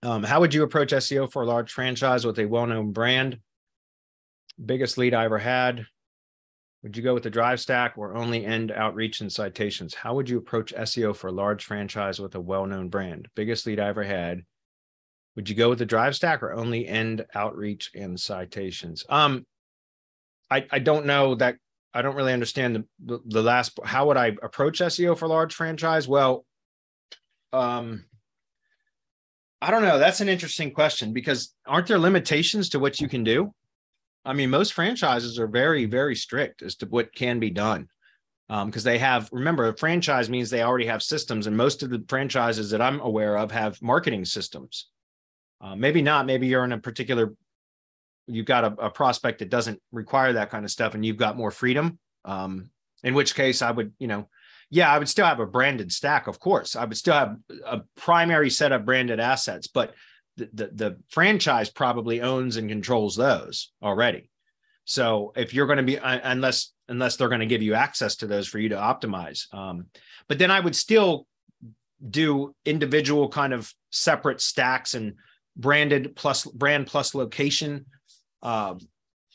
How would you approach SEO for a large franchise with a well-known brand? Biggest lead I ever had. Would you go with the drive stack or only end outreach and citations? How would you approach SEO for a large franchise with a well-known brand? Biggest lead I ever had. Would you go with the drive stack or only end outreach and citations? I don't know that. I don't really understand the last. How would I approach SEO for large franchise? Well, I don't know. That's an interesting question because aren't there limitations to what you can do? I mean, most franchises are very, very strict as to what can be done because they have, remember, a franchise means they already have systems, and most of the franchises that I'm aware of have marketing systems. Maybe not. Maybe you're in a particular, you've got a prospect that doesn't require that kind of stuff and you've got more freedom. In which case I would, I would still have a branded stack. Of course, I would still have a primary set of branded assets, but the franchise probably owns and controls those already. So if you're going to be, unless they're going to give you access to those for you to optimize, but then I would still do individual kind of separate stacks and branded plus brand plus location, Web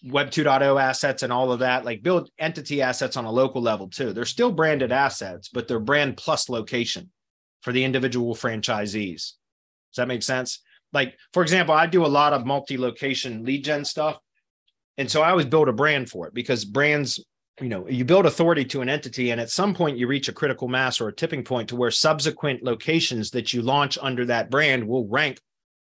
2.0 assets and all of that, like build entity assets on a local level too. They're still branded assets, but they're brand plus location for the individual franchisees. Does that make sense? Like, for example, I do a lot of multi-location lead gen stuff. And so I always build a brand for it because brands, you build authority to an entity and at some point you reach a critical mass or a tipping point to where subsequent locations that you launch under that brand will rank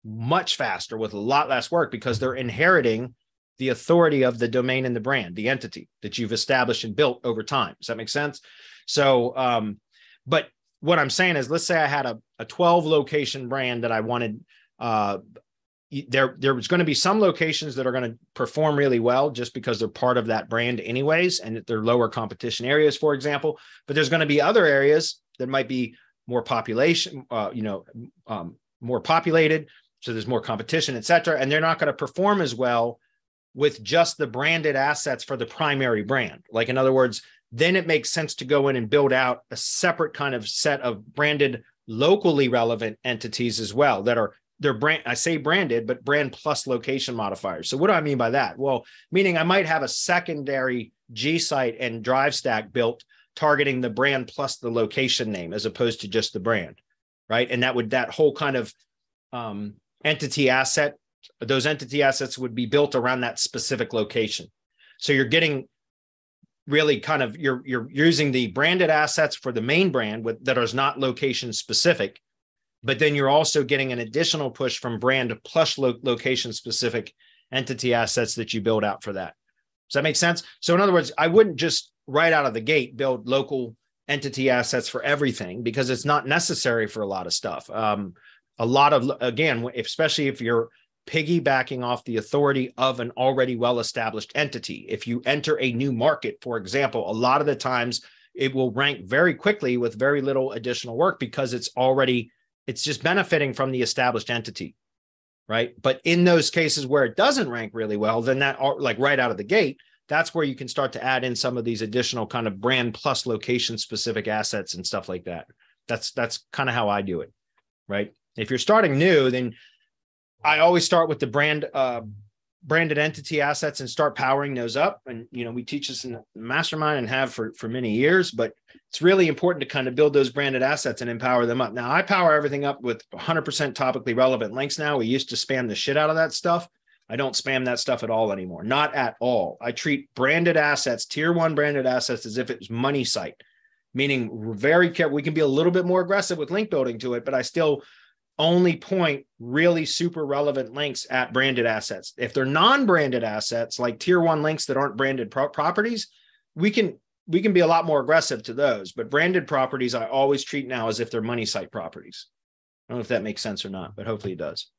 much faster with a lot less work because they're inheriting the authority of the domain and the brand, the entity that you've established and built over time. Does that make sense? So, but what I'm saying is, let's say I had a 12 location brand that I wanted, there was going to be some locations that are going to perform really well just because they're part of that brand anyways, and they're lower competition areas, for example, but there's going to be other areas that might be more population, more populated. So there's more competition, et cetera. And they're not going to perform as well with just the branded assets for the primary brand. Like, in other words, then it makes sense to go in and build out a separate kind of set of branded, locally relevant entities as well that are their brand. I say branded, but brand plus location modifiers. So what do I mean by that? Well, meaning I might have a secondary G site and drive stack built targeting the brand plus the location name as opposed to just the brand, right? And that whole kind of entity asset, those entity assets would be built around that specific location. So you're getting really kind of, you're using the branded assets for the main brand that is not location specific, but then you're also getting an additional push from brand plus location specific entity assets that you build out for that. Does that make sense? So in other words, I wouldn't just right out of the gate build local entity assets for everything because it's not necessary for a lot of stuff. A lot of, again, especially if you're piggybacking off the authority of an already well-established entity. If you enter a new market, for example, a lot of the times it will rank very quickly with very little additional work because it's just benefiting from the established entity, right? But in those cases where it doesn't rank really well, then that, like right out of the gate, that's where you can start to add in some of these additional kind of brand plus location specific assets and stuff like that. That's kind of how I do it, right? If you're starting new, then I always start with the branded entity assets and start powering those up. And, we teach this in the mastermind and have for many years, but it's really important to kind of build those branded assets and empower them up. Now, I power everything up with 100% topically relevant links now. We used to spam the shit out of that stuff. I don't spam that stuff at all anymore. Not at all. I treat branded assets, tier 1 branded assets, as if it was money site, meaning we're very careful. We can be a little bit more aggressive with link building to it, but I still only point really super relevant links at branded assets. If they're non-branded assets, like tier 1 links that aren't branded properties, we can be a lot more aggressive to those. But branded properties, I always treat now as if they're money site properties. I don't know if that makes sense or not, but hopefully it does.